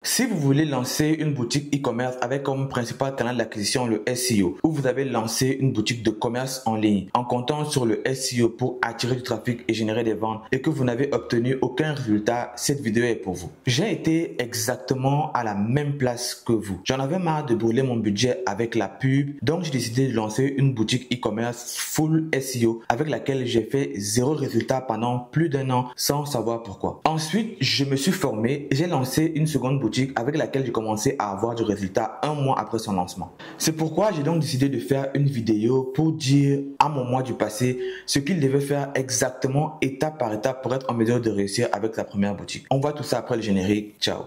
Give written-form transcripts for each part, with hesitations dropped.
Si vous voulez lancer une boutique e-commerce avec comme principal canal d'acquisition le SEO, ou vous avez lancé une boutique de commerce en ligne en comptant sur le SEO pour attirer du trafic et générer des ventes et que vous n'avez obtenu aucun résultat, cette vidéo est pour vous. J'ai été exactement à la même place que vous. J'en avais marre de brûler mon budget avec la pub, donc j'ai décidé de lancer une boutique e-commerce full SEO avec laquelle j'ai fait zéro résultat pendant plus d'un an sans savoir pourquoi. Ensuite, je me suis formé et j'ai lancé une seconde boutique avec laquelle j'ai commencé à avoir du résultat un mois après son lancement. C'est pourquoi j'ai donc décidé de faire une vidéo pour dire à mon moi du passé ce qu'il devait faire exactement étape par étape pour être en mesure de réussir avec sa première boutique. On voit tout ça après le générique. Ciao.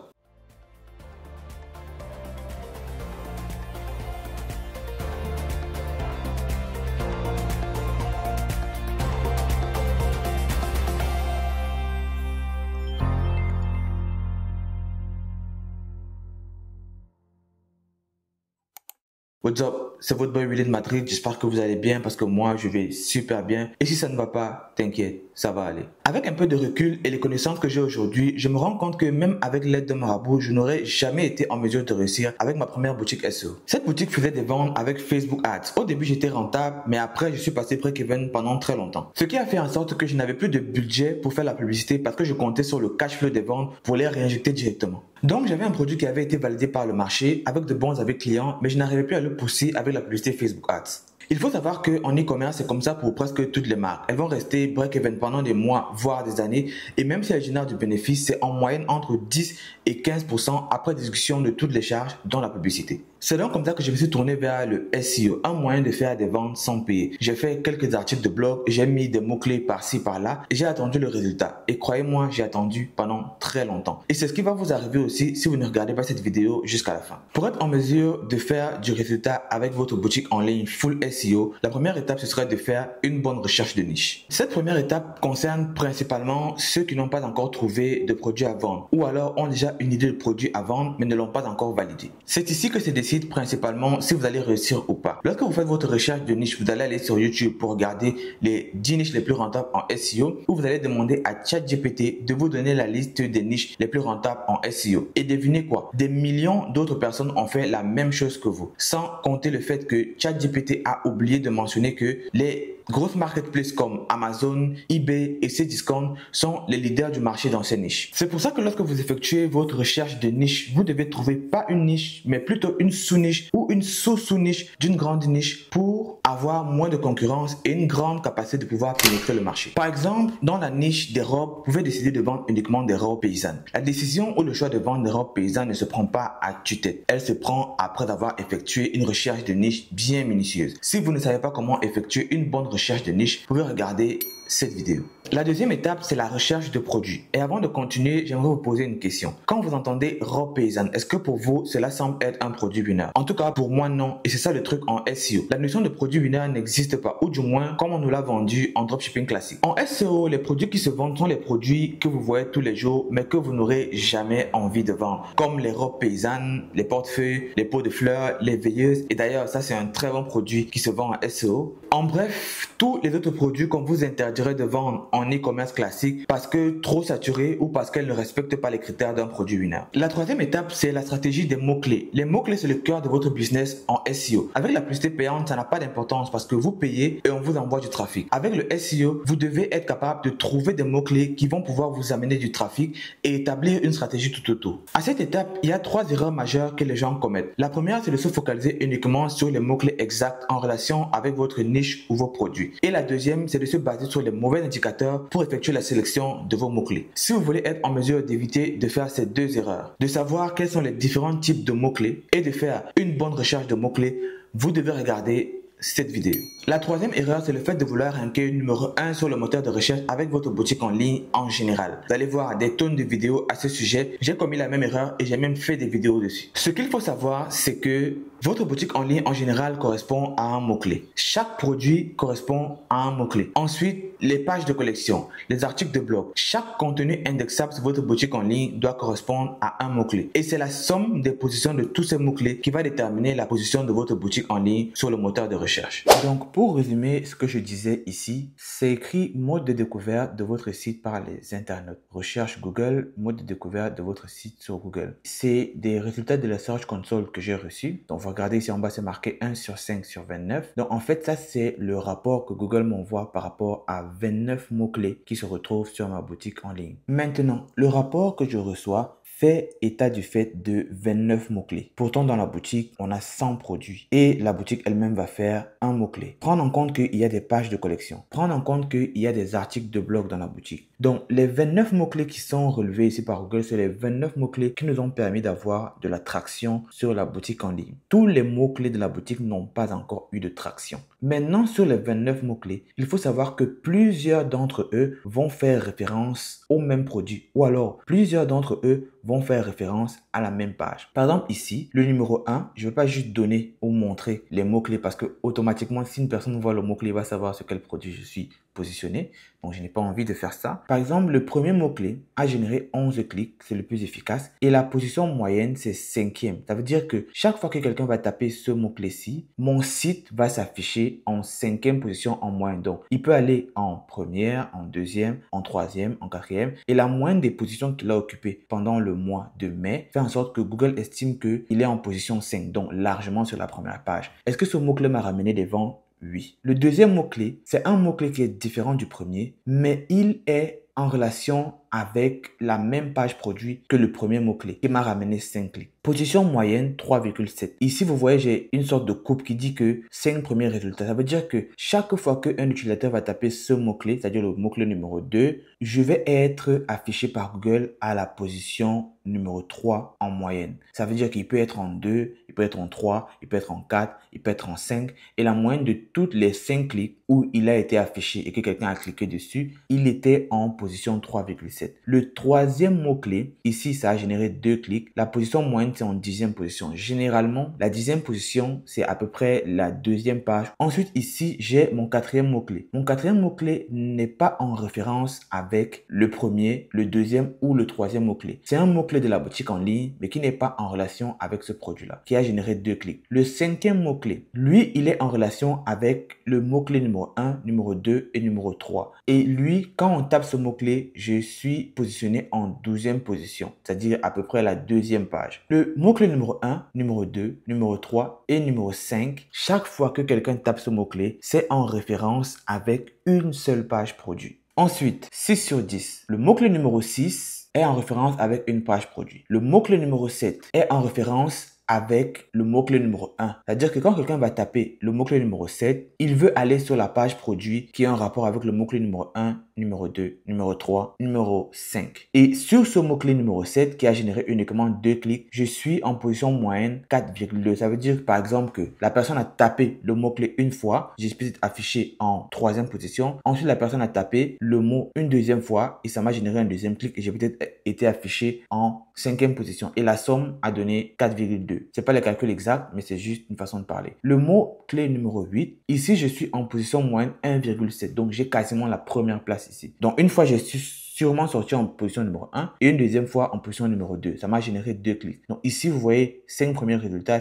What's up, c'est votre boy Willy de Madrid, j'espère que vous allez bien parce que moi je vais super bien et si ça ne va pas, t'inquiète, ça va aller. Avec un peu de recul et les connaissances que j'ai aujourd'hui, je me rends compte que même avec l'aide de marabout, je n'aurais jamais été en mesure de réussir avec ma première boutique SEO. Cette boutique faisait des ventes avec Facebook Ads. Au début j'étais rentable, mais après je suis passé break-even pendant très longtemps. Ce qui a fait en sorte que je n'avais plus de budget pour faire la publicité parce que je comptais sur le cash flow des ventes pour les réinjecter directement. Donc j'avais un produit qui avait été validé par le marché avec de bons avis clients, mais je n'arrivais plus à le pousser avec la publicité Facebook Ads. Il faut savoir qu'en e-commerce, c'est comme ça pour presque toutes les marques. Elles vont rester break-even pendant des mois, voire des années. Et même si elles génèrent du bénéfice, c'est en moyenne entre 10 et 15% après discussion de toutes les charges, dont la publicité. C'est donc comme ça que je me suis tourné vers le SEO, un moyen de faire des ventes sans payer. J'ai fait quelques articles de blog, j'ai mis des mots-clés par-ci, par-là et j'ai attendu le résultat. Et croyez-moi, j'ai attendu pendant très longtemps. Et c'est ce qui va vous arriver aussi si vous ne regardez pas cette vidéo jusqu'à la fin. Pour être en mesure de faire du résultat avec votre boutique en ligne full SEO, la première étape, ce serait de faire une bonne recherche de niche. Cette première étape concerne principalement ceux qui n'ont pas encore trouvé de produit à vendre ou alors ont déjà une idée de produit à vendre mais ne l'ont pas encore validé. C'est ici que se décide principalement si vous allez réussir ou pas. Lorsque vous faites votre recherche de niche, vous allez aller sur YouTube pour regarder les 10 niches les plus rentables en SEO ou vous allez demander à ChatGPT de vous donner la liste des niches les plus rentables en SEO. Et devinez quoi? Des millions d'autres personnes ont fait la même chose que vous. Sans compter le fait que ChatGPT a oublié de mentionner que les grosses marketplaces comme Amazon, eBay et Cdiscount sont les leaders du marché dans ces niches. C'est pour ça que lorsque vous effectuez votre recherche de niche, vous devez trouver pas une niche, mais plutôt une sous-niche ou une sous-sous-niche d'une grande niche pour avoir moins de concurrence et une grande capacité de pouvoir pénétrer le marché. Par exemple, dans la niche des robes, vous pouvez décider de vendre uniquement des robes paysannes. La décision ou le choix de vendre des robes paysannes ne se prend pas à tue-tête. Elle se prend après avoir effectué une recherche de niche bien minutieuse. Si vous ne savez pas comment effectuer une bonne recherche de niche, vous pouvez regarder cette vidéo. La deuxième étape, c'est la recherche de produits. Et avant de continuer, j'aimerais vous poser une question. Quand vous entendez robe paysanne, est-ce que pour vous, cela semble être un produit winner? En tout cas, pour moi, non. Et c'est ça le truc en SEO. La notion de produit winner n'existe pas, ou du moins, comme on nous l'a vendu en dropshipping classique. En SEO, les produits qui se vendent sont les produits que vous voyez tous les jours, mais que vous n'aurez jamais envie de vendre. Comme les robes paysannes, les portefeuilles, les pots de fleurs, les veilleuses. Et d'ailleurs, ça, c'est un très bon produit qui se vend en SEO. En bref, tous les autres produits qu'on vous interdirait de vendre en e-commerce classique parce que trop saturés ou parce qu'elles ne respectent pas les critères d'un produit winner. La troisième étape, c'est la stratégie des mots-clés. Les mots-clés, c'est le cœur de votre business en SEO. Avec la publicité payante, ça n'a pas d'importance parce que vous payez et on vous envoie du trafic. Avec le SEO, vous devez être capable de trouver des mots-clés qui vont pouvoir vous amener du trafic et établir une stratégie tout autour. À cette étape, il y a 3 erreurs majeures que les gens commettent. La première, c'est de se focaliser uniquement sur les mots-clés exacts en relation avec votre niche ou vos produits. Et la deuxième, c'est de se baser sur les mauvais indicateurs pour effectuer la sélection de vos mots-clés. Si vous voulez être en mesure d'éviter de faire ces 2 erreurs, de savoir quels sont les différents types de mots-clés et de faire une bonne recherche de mots-clés, vous devez regarder cette vidéo. La troisième erreur, c'est le fait de vouloir ranker numéro 1 sur le moteur de recherche avec votre boutique en ligne en général. Vous allez voir des tonnes de vidéos à ce sujet. J'ai commis la même erreur et j'ai même fait des vidéos dessus. Ce qu'il faut savoir, c'est que votre boutique en ligne en général correspond à un mot-clé. Chaque produit correspond à un mot-clé. Ensuite, les pages de collection, les articles de blog, chaque contenu indexable sur votre boutique en ligne doit correspondre à un mot-clé. Et c'est la somme des positions de tous ces mots-clés qui va déterminer la position de votre boutique en ligne sur le moteur de recherche. Donc, Donc, pour résumer ce que je disais ici, c'est écrit mode de découverte de votre site par les internautes. Recherche Google, mode de découverte de votre site sur Google. C'est des résultats de la Search Console que j'ai reçus. Donc, vous regardez ici en bas, c'est marqué 1 sur 5 sur 29. Donc, en fait, ça, c'est le rapport que Google m'envoie par rapport à 29 mots-clés qui se retrouvent sur ma boutique en ligne. Maintenant, le rapport que je reçois fait état du fait de 29 mots-clés. Pourtant, dans la boutique, on a 100 produits et la boutique elle-même va faire un mot-clé. Prendre en compte qu'il y a des pages de collection. Prendre en compte qu'il y a des articles de blog dans la boutique. Donc, les 29 mots-clés qui sont relevés ici par Google, c'est les 29 mots-clés qui nous ont permis d'avoir de la traction sur la boutique en ligne. Tous les mots-clés de la boutique n'ont pas encore eu de traction. Maintenant, sur les 29 mots-clés, il faut savoir que plusieurs d'entre eux vont faire référence au même produit ou alors plusieurs d'entre eux vont faire référence à la même page. Par exemple, ici, le numéro 1, je ne vais pas juste donner ou montrer les mots-clés parce que automatiquement, si une personne voit le mot-clé, il va savoir sur quel produit je suis positionné. Donc, je n'ai pas envie de faire ça. Par exemple, le premier mot-clé a généré 11 clics, c'est le plus efficace. Et la position moyenne, c'est 5e. Ça veut dire que chaque fois que quelqu'un va taper ce mot-clé-ci, mon site va s'afficher en 5e position en moyenne. Donc, il peut aller en première, en deuxième, en troisième, en quatrième. Et la moyenne des positions qu'il a occupées pendant le mois de mai fait en sorte que Google estime qu'il est en position 5, donc largement sur la première page. Est-ce que ce mot-clé m'a ramené des ventes? Oui. Le deuxième mot-clé, c'est un mot-clé qui est différent du premier, mais il est en relation avec la même page produit que le premier mot-clé qui m'a ramené 5 clics. Position moyenne 3,7. Ici, vous voyez, j'ai une sorte de coupe qui dit que 5 premiers résultats. Ça veut dire que chaque fois qu'un utilisateur va taper ce mot-clé, c'est-à-dire le mot-clé numéro 2, je vais être affiché par Google à la position numéro 3 en moyenne. Ça veut dire qu'il peut être en 2, il peut être en 3, il peut être en 4, il peut être en 5. Et la moyenne de toutes les 5 clics où il a été affiché et que quelqu'un a cliqué dessus, il était en position 3,7. Le troisième mot-clé, ici, ça a généré 2 clics. La position moyenne, c'est en 10e position. Généralement, la 10e position, c'est à peu près la deuxième page. Ensuite, ici, j'ai mon quatrième mot-clé. Mon quatrième mot-clé n'est pas en référence avec le premier, le deuxième ou le troisième mot-clé. C'est un mot-clé de la boutique en ligne, mais qui n'est pas en relation avec ce produit-là, qui a généré 2 clics. Le cinquième mot-clé, lui, il est en relation avec le mot-clé numéro 1, numéro 2 et numéro 3. Et lui, quand on tape ce mot-clé, je suis positionné en 12e position, c'est-à-dire à peu près la deuxième page. Le mot-clé numéro 1, numéro 2, numéro 3 et numéro 5, chaque fois que quelqu'un tape ce mot-clé, c'est en référence avec une seule page produit. Ensuite, 6 sur 10. Le mot-clé numéro 6 est en référence avec une page produit. Le mot-clé numéro 7 est en référence avec le mot-clé numéro 1. C'est-à-dire que quand quelqu'un va taper le mot-clé numéro 7, il veut aller sur la page produit qui est en rapport avec le mot-clé numéro 1, numéro 2, numéro 3, numéro 5. Et sur ce mot-clé numéro 7 qui a généré uniquement 2 clics, je suis en position moyenne 4,2. Ça veut dire par exemple que la personne a tapé le mot-clé une fois, je suis affiché en 3e position. Ensuite, la personne a tapé le mot une deuxième fois et ça m'a généré un deuxième clic et j'ai peut-être été affiché en 5e position. Et la somme a donné 4,2. C'est pas le calcul exact, mais c'est juste une façon de parler. Le mot-clé numéro 8, ici, je suis en position moyenne 1,7. Donc, j'ai quasiment la première place ici. Donc, une fois, je suis sûrement sorti en position numéro 1 et une deuxième fois en position numéro 2. Ça m'a généré 2 clics. Donc, ici, vous voyez 5 premiers résultats,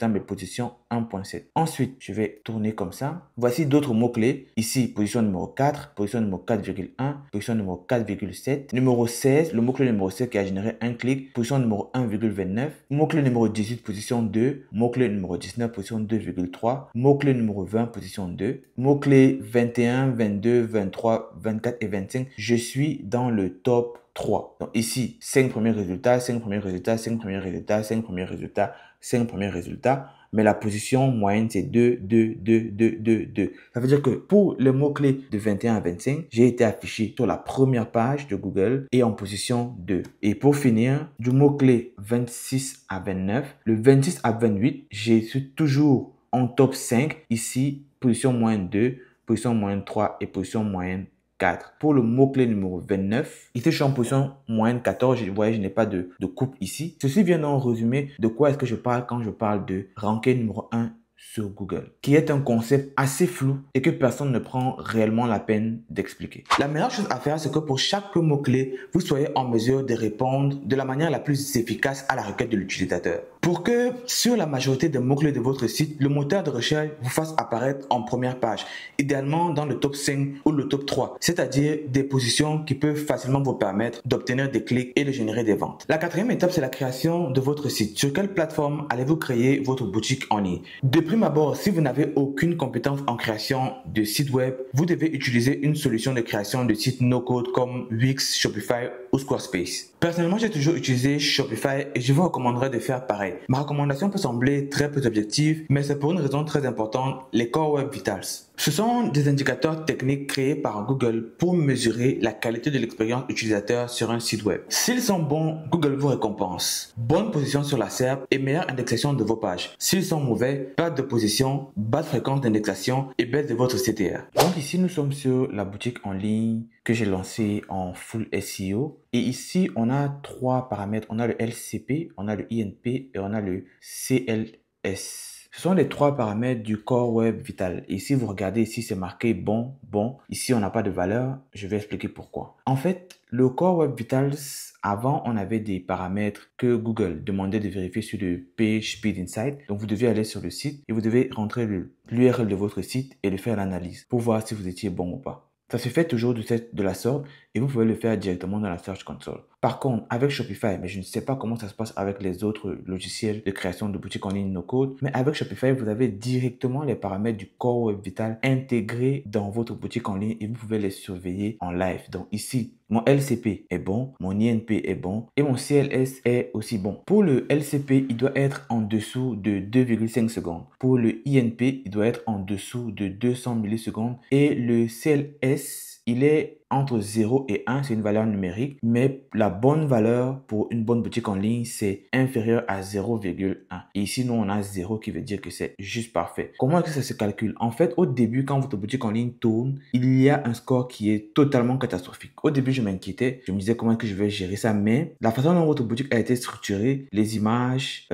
mais position 1,7. Ensuite, je vais tourner comme ça. Voici d'autres mots-clés. Ici, position numéro 4, position numéro 4,1, position numéro 4,7. Numéro 16, le mot-clé numéro 7 qui a généré un clic, position numéro 1,29. Mot-clé numéro 18, position 2. Mot-clé numéro 19, position 2,3. Mot-clé numéro 20, position 2. Mot-clé 21, 22, 23, 24 et 25. Je suis dans le top 3. Donc ici, 5 premiers résultats, 5 premiers résultats, 5 premiers résultats, 5 premiers résultats, 5 premiers résultats. Mais la position moyenne, c'est 2, 2, 2, 2, 2, 2. Ça veut dire que pour le mot-clé de 21 à 25, j'ai été affiché sur la première page de Google et en position 2. Et pour finir, du mot-clé 26 à 29, le 26 à 28, je suis toujours en top 5. Ici, position moyenne 2, position moyenne 3 et position moyenne 4. Pour le mot-clé numéro 29, ici je suis en position moyenne 14. Vous voyez, je n'ai pas de coupe ici. Ceci vient donc résumer de quoi est-ce que je parle quand je parle de ranker numéro 1 sur Google, qui est un concept assez flou et que personne ne prend réellement la peine d'expliquer. La meilleure chose à faire, c'est que pour chaque mot-clé, vous soyez en mesure de répondre de la manière la plus efficace à la requête de l'utilisateur. pour que sur la majorité des mots-clés de votre site, le moteur de recherche vous fasse apparaître en première page, idéalement dans le top 5 ou le top 3, c'est-à-dire des positions qui peuvent facilement vous permettre d'obtenir des clics et de générer des ventes. La quatrième étape, c'est la création de votre site. Sur quelle plateforme allez-vous créer votre boutique en ligne? De prime abord, si vous n'avez aucune compétence en création de site web, vous devez utiliser une solution de création de site no-code comme Wix, Shopify ou Squarespace. Personnellement, j'ai toujours utilisé Shopify et je vous recommanderais de faire pareil. Ma recommandation peut sembler très peu objective, mais c'est pour une raison très importante, les Core Web Vitals. Ce sont des indicateurs techniques créés par Google pour mesurer la qualité de l'expérience utilisateur sur un site web. S'ils sont bons, Google vous récompense. Bonne position sur la SERP et meilleure indexation de vos pages. S'ils sont mauvais, perte de position, basse fréquence d'indexation et baisse de votre CTR. Donc ici, nous sommes sur la boutique en ligne que j'ai lancée en full SEO. Et ici, on a trois paramètres. On a le LCP, on a le INP et on a le CLS. Ce sont les trois paramètres du Core Web Vital. Et si vous regardez ici, c'est marqué bon, bon. Ici, on n'a pas de valeur. Je vais expliquer pourquoi. En fait, le Core Web Vitals, avant, on avait des paramètres que Google demandait de vérifier sur le Page Speed Insight. Donc, vous devez aller sur le site et vous devez rentrer l'URL de votre site et de faire l'analyse pour voir si vous étiez bon ou pas. Ça se fait toujours de la sorte et vous pouvez le faire directement dans la Search Console. Par contre, avec Shopify, mais je ne sais pas comment ça se passe avec les autres logiciels de création de boutiques en ligne no-code, mais avec Shopify, vous avez directement les paramètres du Core Web Vital intégrés dans votre boutique en ligne et vous pouvez les surveiller en live. Donc ici, mon LCP est bon, mon INP est bon et mon CLS est aussi bon. Pour le LCP, il doit être en dessous de 2,5 secondes. Pour le INP, il doit être en dessous de 200 millisecondes et le CLS, il est entre 0 et 1, c'est une valeur numérique, mais la bonne valeur pour une bonne boutique en ligne, c'est inférieur à 0,1. Et ici, nous, on a 0 qui veut dire que c'est juste parfait. Comment est-ce que ça se calcule? En fait, au début, quand votre boutique en ligne tourne, il y a un score qui est totalement catastrophique. Au début, je m'inquiétais, je me disais comment est-ce que je vais gérer ça, mais la façon dont votre boutique a été structurée, les images,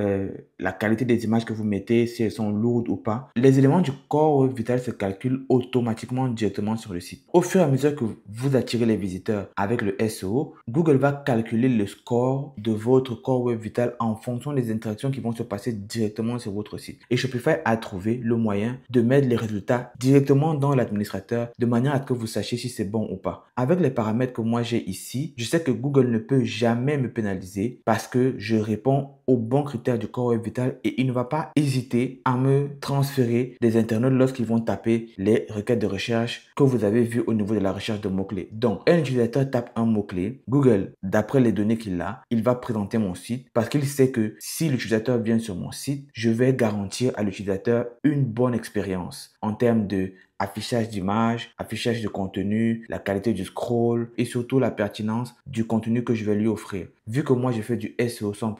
la qualité des images que vous mettez, si elles sont lourdes ou pas, les éléments du Core Web Vital se calculent automatiquement directement sur le site. Au fur et à mesure que vous attirez les visiteurs avec le SEO, Google va calculer le score de votre Core Web Vital en fonction des interactions qui vont se passer directement sur votre site. Et Shopify a trouvé le moyen de mettre les résultats directement dans l'administrateur de manière à ce que vous sachiez si c'est bon ou pas. Avec les paramètres que moi j'ai ici, je sais que Google ne peut jamais me pénaliser parce que je réponds aux bons critères du Core Web Vital et il ne va pas hésiter à me transférer des internautes lorsqu'ils vont taper les requêtes de recherche que vous avez vues au niveau de la recherche de mots-clés. Donc, un utilisateur tape un mot-clé, Google, d'après les données qu'il a, il va présenter mon site parce qu'il sait que si l'utilisateur vient sur mon site, je vais garantir à l'utilisateur une bonne expérience en termes de affichage d'images, affichage de contenu, la qualité du scroll et surtout la pertinence du contenu que je vais lui offrir. Vu que moi je fais du SEO 100%,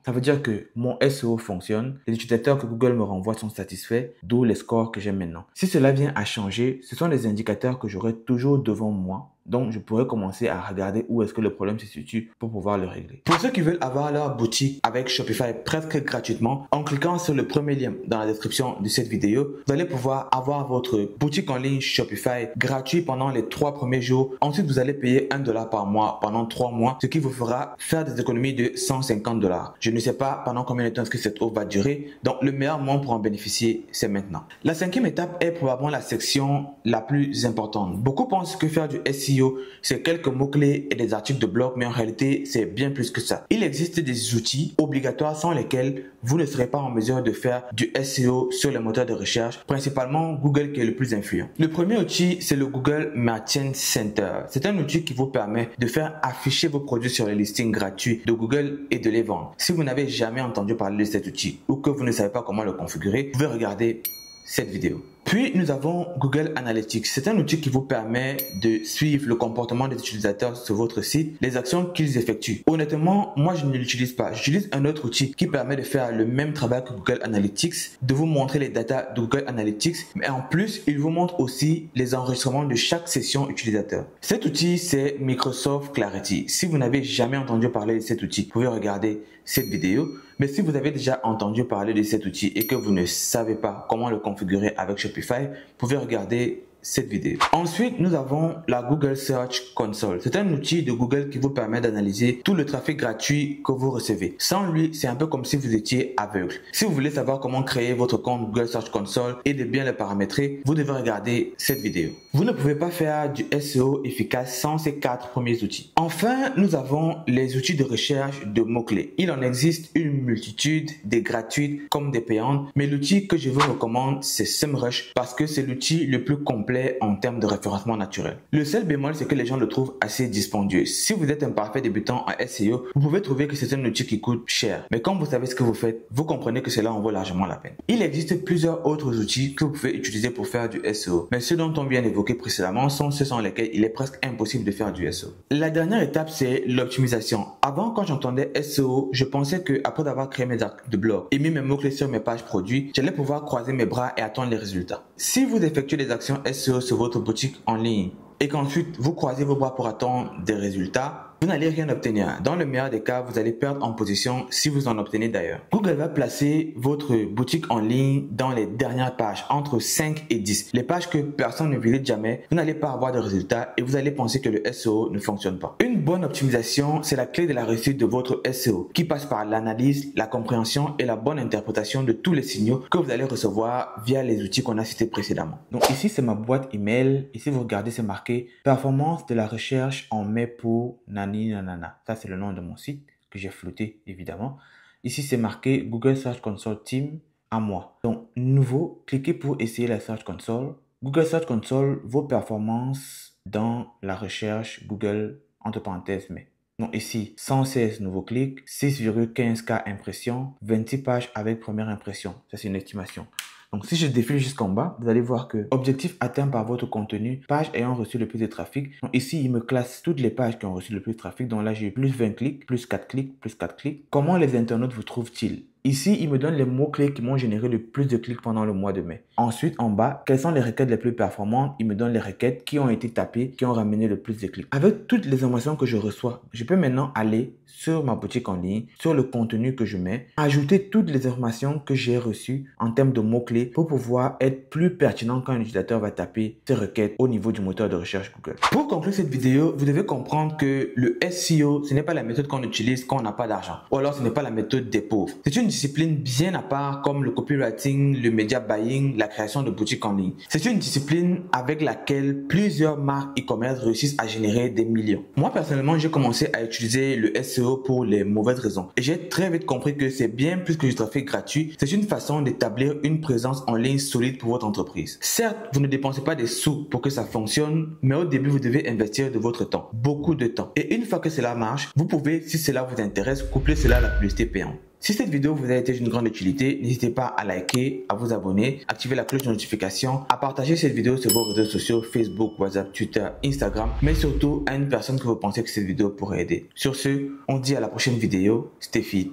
ça veut dire que mon SEO fonctionne, les utilisateurs que Google me renvoie sont satisfaits, d'où les scores que j'ai maintenant. Si cela vient à changer, ce sont les indicateurs que j'aurai toujours devant moi. Donc, je pourrais commencer à regarder où est-ce que le problème se situe pour pouvoir le régler. Pour ceux qui veulent avoir leur boutique avec Shopify presque gratuitement, en cliquant sur le premier lien dans la description de cette vidéo, vous allez pouvoir avoir votre boutique en ligne Shopify gratuit pendant les 3 premiers jours. Ensuite, vous allez payer $1 par mois pendant 3 mois, ce qui vous fera faire des économies de $150. Je ne sais pas pendant combien de temps est-ce que cette offre va durer. Donc, le meilleur moment pour en bénéficier, c'est maintenant. La cinquième étape est probablement la section la plus importante. Beaucoup pensent que faire du SEO, c'est quelques mots-clés et des articles de blog, mais en réalité, c'est bien plus que ça. Il existe des outils obligatoires sans lesquels vous ne serez pas en mesure de faire du SEO sur les moteurs de recherche, principalement Google qui est le plus influent. Le premier outil, c'est le Google Merchant Center. C'est un outil qui vous permet de faire afficher vos produits sur les listings gratuits de Google et de les vendre. Si vous n'avez jamais entendu parler de cet outil ou que vous ne savez pas comment le configurer, vous pouvez regarder cette vidéo. Puis, nous avons Google Analytics. C'est un outil qui vous permet de suivre le comportement des utilisateurs sur votre site, les actions qu'ils effectuent. Honnêtement, moi, je ne l'utilise pas. J'utilise un autre outil qui permet de faire le même travail que Google Analytics, de vous montrer les datas de Google Analytics, mais en plus, il vous montre aussi les enregistrements de chaque session utilisateur. Cet outil, c'est Microsoft Clarity. Si vous n'avez jamais entendu parler de cet outil, vous pouvez regarder cette vidéo. Mais si vous avez déjà entendu parler de cet outil et que vous ne savez pas comment le configurer avec Shopify, vous pouvez regarder cette vidéo. Ensuite, nous avons la Google Search Console. C'est un outil de Google qui vous permet d'analyser tout le trafic gratuit que vous recevez. Sans lui, c'est un peu comme si vous étiez aveugle. Si vous voulez savoir comment créer votre compte Google Search Console et de bien le paramétrer, vous devez regarder cette vidéo. Vous ne pouvez pas faire du SEO efficace sans ces 4 premiers outils. Enfin, nous avons les outils de recherche de mots-clés. Il en existe une multitude, des gratuites comme des payantes, mais l'outil que je vous recommande, c'est SEMrush parce que c'est l'outil le plus complet en termes de référencement naturel. Le seul bémol, c'est que les gens le trouvent assez dispendieux. Si vous êtes un parfait débutant en SEO, vous pouvez trouver que c'est un outil qui coûte cher. Mais quand vous savez ce que vous faites, vous comprenez que cela en vaut largement la peine. Il existe plusieurs autres outils que vous pouvez utiliser pour faire du SEO, mais ceux dont on vient d'évoquer précédemment sont ceux sans lesquels il est presque impossible de faire du SEO. La dernière étape, c'est l'optimisation. Avant, quand j'entendais SEO, je pensais que après avoir créé mes articles de blog et mis mes mots-clés sur mes pages produits, j'allais pouvoir croiser mes bras et attendre les résultats. Si vous effectuez des actions SEO sur votre boutique en ligne et qu'ensuite vous croisez vos bras pour attendre des résultats, vous n'allez rien obtenir. Dans le meilleur des cas, vous allez perdre en position si vous en obtenez d'ailleurs. Google va placer votre boutique en ligne dans les dernières pages, entre 5 et 10. Les pages que personne ne visite jamais, vous n'allez pas avoir de résultats et vous allez penser que le SEO ne fonctionne pas. Une bonne optimisation, c'est la clé de la réussite de votre SEO, qui passe par l'analyse, la compréhension et la bonne interprétation de tous les signaux que vous allez recevoir via les outils qu'on a cités précédemment. Donc ici, c'est ma boîte email. Ici, vous regardez, c'est marqué performance de la recherche en mai pour Nani Nanana. Ça, c'est le nom de mon site que j'ai flouté, évidemment. Ici, c'est marqué Google Search Console Team à moi. Donc, nouveau, cliquez pour essayer la Search Console. Google Search Console, vos performances dans la recherche Google, entre parenthèses, mais. Donc ici, 116 nouveaux clics, 6,15K impressions, 26 pages avec première impression. Ça, c'est une estimation. Donc, si je défile jusqu'en bas, vous allez voir que objectif atteint par votre contenu, page ayant reçu le plus de trafic. Donc, ici, il me classe toutes les pages qui ont reçu le plus de trafic. Donc là, j'ai plus 20 clics, plus 4 clics, plus 4 clics. Comment les internautes vous trouvent-ils? Ici, il me donne les mots-clés qui m'ont généré le plus de clics pendant le mois de mai. Ensuite, en bas, quelles sont les requêtes les plus performantes? Il me donne les requêtes qui ont été tapées, qui ont ramené le plus de clics. Avec toutes les informations que je reçois, je peux maintenant aller sur ma boutique en ligne, sur le contenu que je mets, ajouter toutes les informations que j'ai reçues en termes de mots-clés pour pouvoir être plus pertinent quand un utilisateur va taper ces requêtes au niveau du moteur de recherche Google. Pour conclure cette vidéo, vous devez comprendre que le SEO, ce n'est pas la méthode qu'on utilise quand on n'a pas d'argent. Ou alors, ce n'est pas la méthode des pauvres. C'est une discipline bien à part comme le copywriting, le media buying, la création de boutiques en ligne. C'est une discipline avec laquelle plusieurs marques e-commerce réussissent à générer des millions. Moi, personnellement, j'ai commencé à utiliser le SEO pour les mauvaises raisons. Et j'ai très vite compris que c'est bien plus que du trafic gratuit. C'est une façon d'établir une présence en ligne solide pour votre entreprise. Certes, vous ne dépensez pas des sous pour que ça fonctionne, mais au début, vous devez investir de votre temps. Beaucoup de temps. Et une fois que cela marche, vous pouvez, si cela vous intéresse, coupler cela à la publicité payante. Si cette vidéo vous a été d'une grande utilité, n'hésitez pas à liker, à vous abonner, activer la cloche de notification, à partager cette vidéo sur vos réseaux sociaux, Facebook, WhatsApp, Twitter, Instagram, mais surtout à une personne que vous pensez que cette vidéo pourrait aider. Sur ce, on dit à la prochaine vidéo. Stay fit.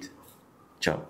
Ciao.